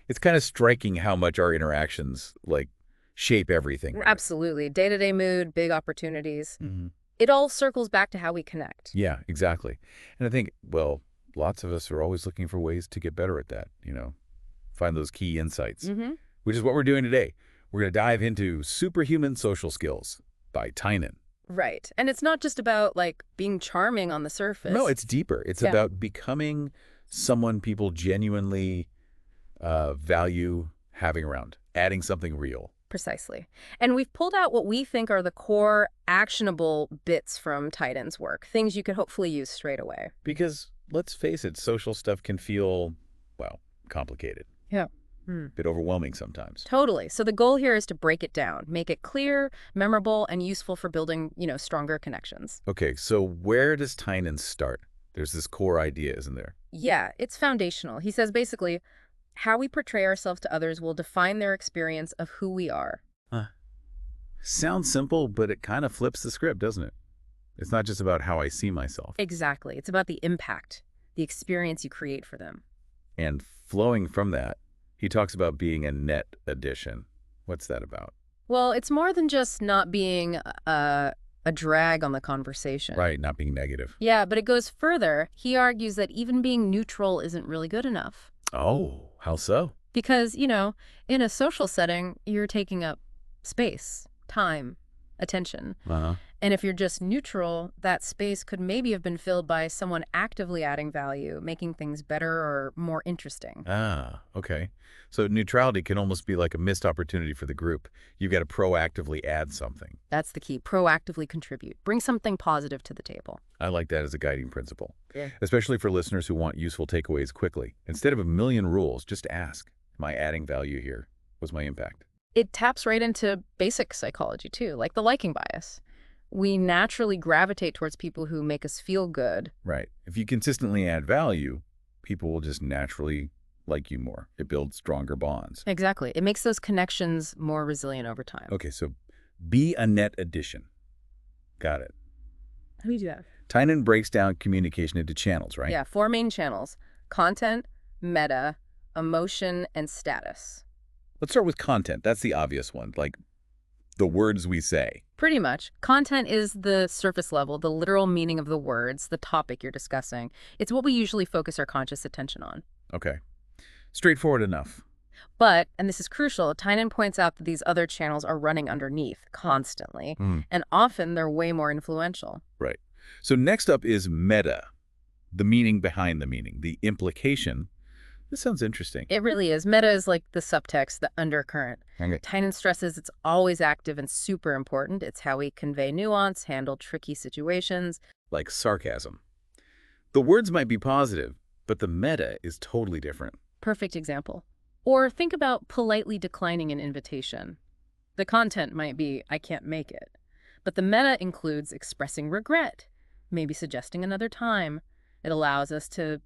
It's kind of striking how much our interactions, like, shape everything. Absolutely. Day-to-day mood, big opportunities. Hmm. It all circles back to how we connect. Yeah, exactly. And I think, well, lots of us are always looking for ways to get better at that, find those key insights, which is what we're doing today. We're going to dive into Superhuman Social Skills by Tynan. Right. And it's not just about, like, being charming on the No, surface. it's deeper. It's Yeah. about becoming someone people genuinely value having around, adding something real. Precisely. And we've pulled out what we think are the core actionable bits from Tynan's work, things you could hopefully use straight away. Because, let's face it, social stuff can feel, well, complicated. Yeah. A bit overwhelming sometimes. Totally. So the goal here is to break it down, make it clear, memorable, and useful for building, stronger connections. Okay, so where does Tynan start? There's this core idea, isn't there? Yeah, it's foundational. He says basically, how we portray ourselves to others will define their experience of who we are. Sounds simple, but it kind of flips the script, doesn't it? It's not just about how I see myself. Exactly. It's about the impact, the experience you create for them. And flowing from that, he talks about being a net addition. What's that about? Well, it's more than just not being a drag on the conversation. Right, not being negative. Yeah, but it goes further. He argues that even being neutral isn't really good enough. Oh, how so? Because, in a social setting, you're taking up space, time, attention. And if you're just neutral, that space could maybe have been filled by someone actively adding value, making things better or more interesting. Okay. So neutrality can almost be like a missed opportunity for the group. You've got to proactively add something. That's the key. Proactively contribute. Bring something positive to the table. I like that as a guiding principle. Yeah. Especially for listeners who want useful takeaways quickly. Instead of a million rules, just ask, am I adding value here? What's my impact? It taps right into basic psychology, too, like the liking bias. We naturally gravitate towards people who make us feel good. Right. If you consistently add value, people will just naturally like you more. It builds stronger bonds. Exactly. It makes those connections more resilient over time. Okay, so be a net addition. Got it. How do you do that? Tynan breaks down communication into channels, right? Yeah, 4 main channels: content, meta, emotion, and status. Let's start with content. That's the obvious one, like the words we say. Pretty much. Content is the surface level, the literal meaning of the words, the topic you're discussing. It's what we usually focus our conscious attention on. Okay. Straightforward enough. But, and this is crucial, Tynan points out that these other channels are running underneath constantly, and often they're way more influential. Right. So next up is meta, the meaning behind the meaning, the implication. This sounds interesting. It really is. Meta is like the subtext, the undercurrent. Okay. Tynan stresses it's always active and super important. It's how we convey nuance, handle tricky situations. Like sarcasm. The words might be positive, but the meta is totally different. Perfect example. Or think about politely declining an invitation. The content might be, I can't make it. But the meta includes expressing regret, maybe suggesting another time. It allows us to,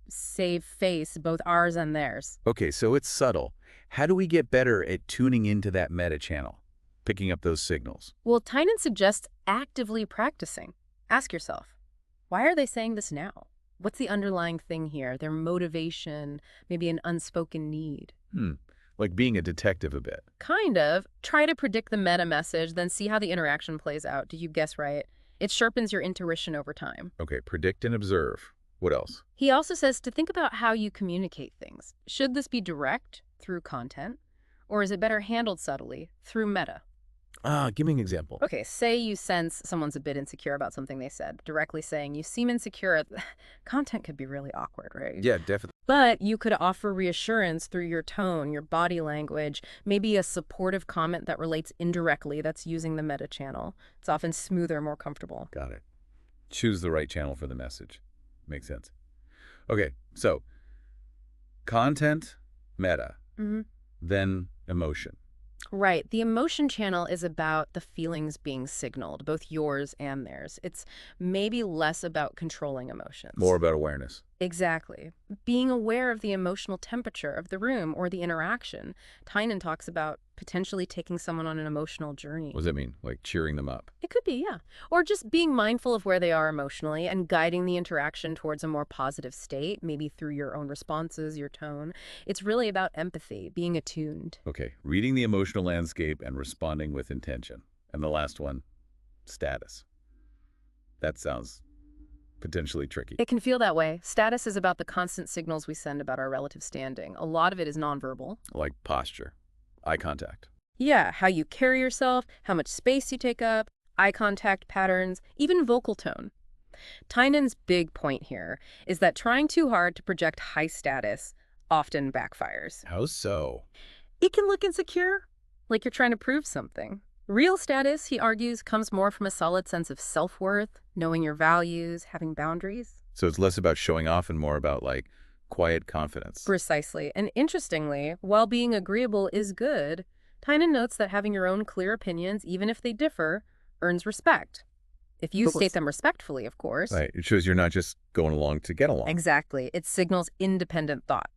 save face, both ours and theirs. Okay, so it's subtle. How do we get better at tuning into that meta channel, picking up those signals? Well, Tynan suggests actively practicing. Ask yourself, why are they saying this now? What's the underlying thing here? Their motivation, maybe an unspoken need. Like being a detective a bit. Kind of. Try to predict the meta message, then see how the interaction plays out. Did you guess right? It sharpens your intuition over time. Okay, predict and observe. What else? He also says to think about how you communicate things. Should this be direct, through content, or is it better handled subtly, through meta? Give me an example. Okay, say you sense someone's a bit insecure about something they said. Directly saying, you seem insecure. Content could be really awkward, right? Yeah, definitely. But you could offer reassurance through your tone, your body language, maybe a supportive comment that relates indirectly that's using the meta channel. It's often smoother, more comfortable. Got it. Choose the right channel for the message. Makes sense. Okay, so content, meta, then emotion. Right. The emotion channel is about the feelings being signaled, both yours and theirs. It's maybe less about controlling emotions. More about awareness. Exactly. Being aware of the emotional temperature of the room or the interaction. Tynan talks about potentially taking someone on an emotional What journey. does that mean? Like cheering them up? It could be, yeah. Or just being mindful of where they are emotionally and guiding the interaction towards a more positive state, maybe through your own responses, your tone. It's really about empathy, being attuned. Okay, reading the emotional landscape and responding with intention. And the last one, status. That sounds potentially tricky. It can feel that way. Status is about the constant signals we send about our relative standing. A lot of it is nonverbal. Like posture, eye contact. Yeah, how you carry yourself, how much space you take up, eye contact patterns, even vocal tone. Tynan's big point here is that trying too hard to project high status often backfires. How so? It can look insecure, like you're trying to prove something. Real status, he argues, comes more from a solid sense of self-worth, knowing your values, having boundaries. So it's less about showing off and more about like quiet confidence. Precisely. And interestingly, while being agreeable is good, Tynan notes that having your own clear opinions, even if they differ, earns respect. If you state them respectfully, of course. Right. It shows you're not just going along to get along. Exactly. It signals independent thought.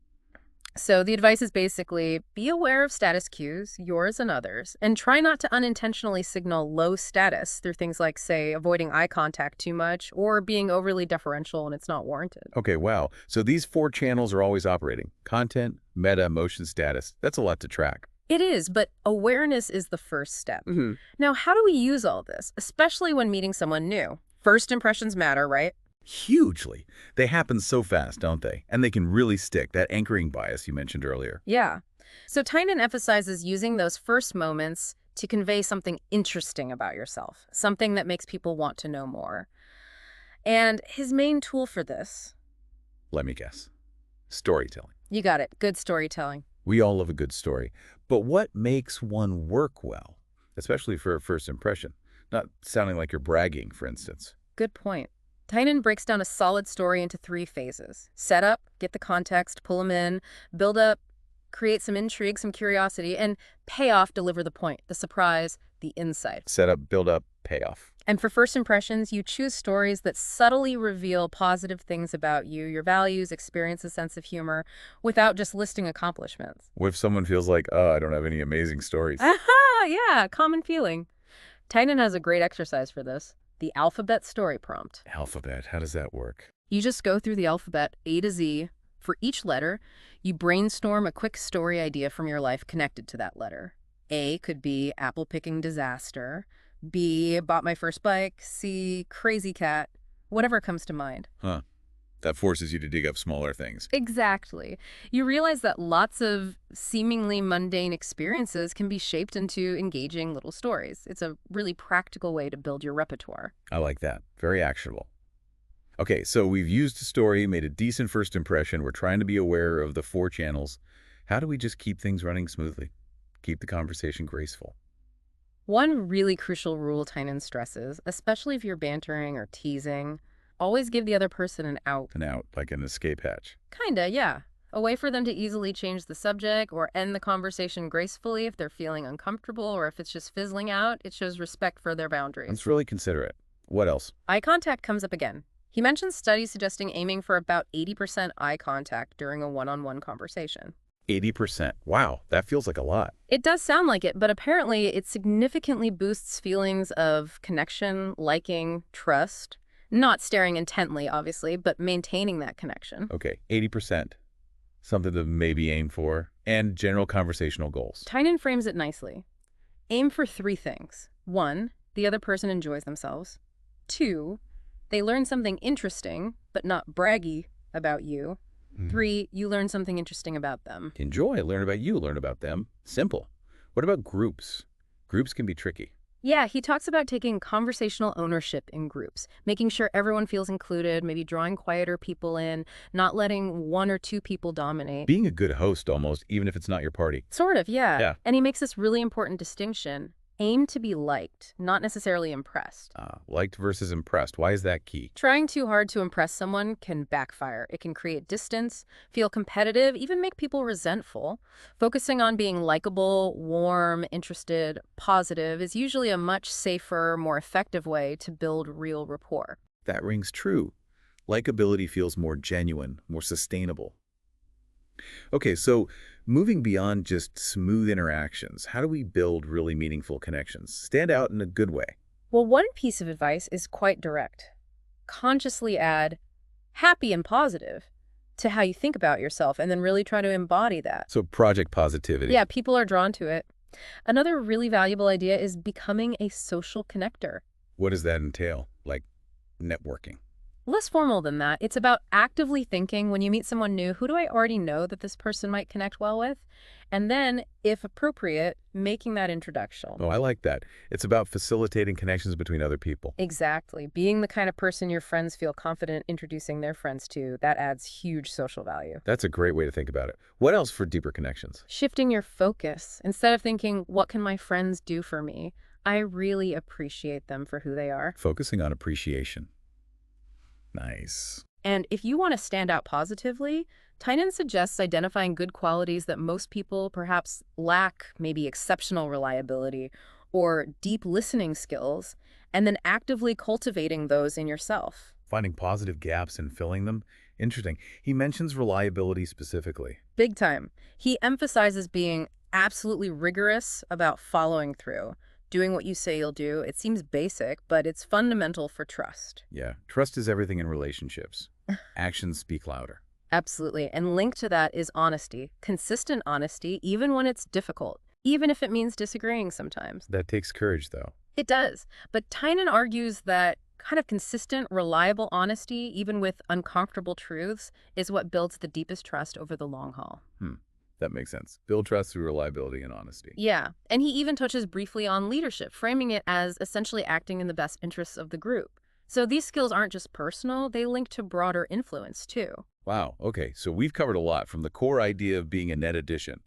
So the advice is basically be aware of status cues, yours and others, and try not to unintentionally signal low status through things like, say, avoiding eye contact too much or being overly deferential when it's not warranted. Okay, wow. So these 4 channels are always operating. Content, meta, emotion, status. That's a lot to track. It is, but awareness is the first step. Now, how do we use all this, especially when meeting someone new? First impressions matter, right? Hugely. They happen so fast, don't they? And they can really stick, that anchoring bias you mentioned earlier. Yeah. So Tynan emphasizes using those first moments to convey something interesting about yourself, something that makes people want to know more. And his main tool for this, Let me guess. Storytelling. you got it, good storytelling. We all love a good story. But what makes one work well? Especially for a first impression. Not sounding like you're bragging, for instance. Good point. Tynan breaks down a solid story into 3 phases. Set up, get the context, pull them in, build up, create some intrigue, some curiosity, and payoff, deliver the point, the surprise, the insight. Set up, build up, payoff. And for first impressions, you choose stories that subtly reveal positive things about you, your values, experience, a sense of humor, without just listing accomplishments. What if someone feels like, oh, I don't have any amazing stories? Aha! Yeah, common feeling. Tynan has a great exercise for this. The alphabet story prompt. Alphabet, how does that work? You just go through the alphabet A to Z. For each letter, you brainstorm a quick story idea from your life connected to that letter. A could be apple-picking disaster. B, bought my first bike. C, crazy cat. Whatever comes to mind. Huh. That forces you to dig up smaller things. Exactly. You realize that lots of seemingly mundane experiences can be shaped into engaging little stories. It's a really practical way to build your repertoire. I like that. Very actionable. Okay, so we've used a story, made a decent first impression. We're trying to be aware of the 4 channels. How do we just keep things running smoothly? Keep the conversation graceful. One really crucial rule Tynan stresses, especially if you're bantering or teasing, always give the other person an out. An out, like an escape hatch. Kinda, yeah. A way for them to easily change the subject or end the conversation gracefully if they're feeling uncomfortable or if it's just fizzling out. It shows respect for their boundaries. That's really considerate. What else? Eye contact comes up again. He mentions studies suggesting aiming for about 80% eye contact during a one-on-one conversation. 80%. Wow, that feels like a lot. It does sound like it, but apparently it significantly boosts feelings of connection, liking, trust. Not staring intently, obviously, but maintaining that connection. Okay, 80%. Something to maybe aim for. And general conversational goals. Tynan frames it nicely. Aim for 3 things. 1, the other person enjoys themselves. 2, they learn something interesting, but not braggy, about you. 3, you learn something interesting about them. Enjoy, learn about you, learn about them. Simple. What about groups? Groups can be tricky. Yeah, he talks about taking conversational ownership in groups, making sure everyone feels included, maybe drawing quieter people in, not letting 1 or 2 people dominate. Being a good host almost, even if it's not your party. Sort of, yeah. Yeah. And he makes this really important distinction. Aim to be liked, not necessarily impressed. Liked versus impressed. Why is that key? Trying too hard to impress someone can backfire. It can create distance, feel competitive, even make people resentful. Focusing on being likable, warm, interested, positive is usually a much safer, more effective way to build real rapport. That rings true. Likability feels more genuine, more sustainable. Okay, so moving beyond just smooth interactions, how do we build really meaningful connections? Stand out in a good way. Well, one piece of advice is quite direct. Consciously add happy and positive to how you think about yourself and then really try to embody that. So project positivity. Yeah, people are drawn to it. Another really valuable idea is becoming a social connector. What does that entail? Like networking. Less formal than that, it's about actively thinking when you meet someone new, who do I already know that this person might connect well with? And then, if appropriate, making that introduction. Oh, I like that. It's about facilitating connections between other people. Exactly. Being the kind of person your friends feel confident introducing their friends to, that adds huge social value. That's a great way to think about it. What else for deeper connections? Shifting your focus. Instead of thinking, what can my friends do for me? I really appreciate them for who they are. Focusing on appreciation. Nice. And if you want to stand out positively, Tynan suggests identifying good qualities that most people perhaps lack, maybe exceptional reliability or deep listening skills, and then actively cultivating those in yourself. Finding positive gaps and filling them. Interesting. He mentions reliability specifically. Big time. He emphasizes being absolutely rigorous about following through, doing what you say you'll do. It seems basic, but it's fundamental for trust. Yeah, trust is everything in relationships. Actions speak louder. Absolutely. And linked to that is honesty. Consistent honesty, even when it's difficult, even if it means disagreeing sometimes. That takes courage, though. It does. But Tynan argues that kind of consistent, reliable honesty, even with uncomfortable truths, is what builds the deepest trust over the long haul. That makes sense. Build trust through reliability and honesty. Yeah. And he even touches briefly on leadership, framing it as essentially acting in the best interests of the group. So these skills aren't just personal, they link to broader influence too. Wow, okay, so we've covered a lot from the core idea of being a net addition,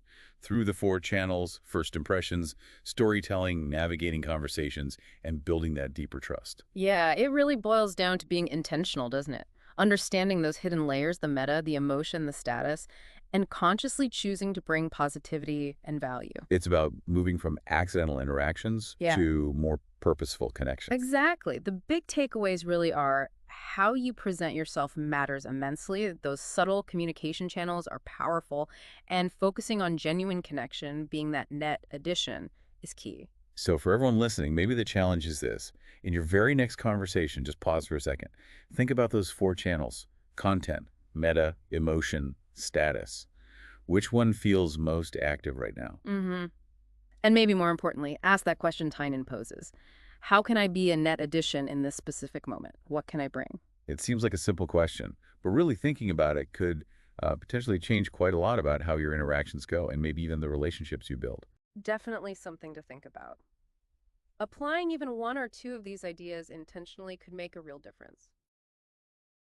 through the 4 channels, first impressions, storytelling, navigating conversations, and building that deeper trust. Yeah, it really boils down to being intentional, doesn't it? Understanding those hidden layers, the meta, the emotion, the status, and consciously choosing to bring positivity and value. It's about moving from accidental interactions Yeah. to more purposeful connections. Exactly. The big takeaways really are how you present yourself matters immensely. Those subtle communication channels are powerful, and focusing on genuine connection, being that net addition, is key. So for everyone listening, maybe the challenge is this. In your very next conversation, just pause for a second. Think about those 4 channels: content, meta, emotion, status. Which one feels most active right now? And maybe more importantly, ask that question Tynan poses. How can I be a net addition in this specific moment? What can I bring? It seems like a simple question, but really thinking about it could potentially change quite a lot about how your interactions go and maybe even the relationships you build. Definitely something to think about. Applying even one or two of these ideas intentionally could make a real difference.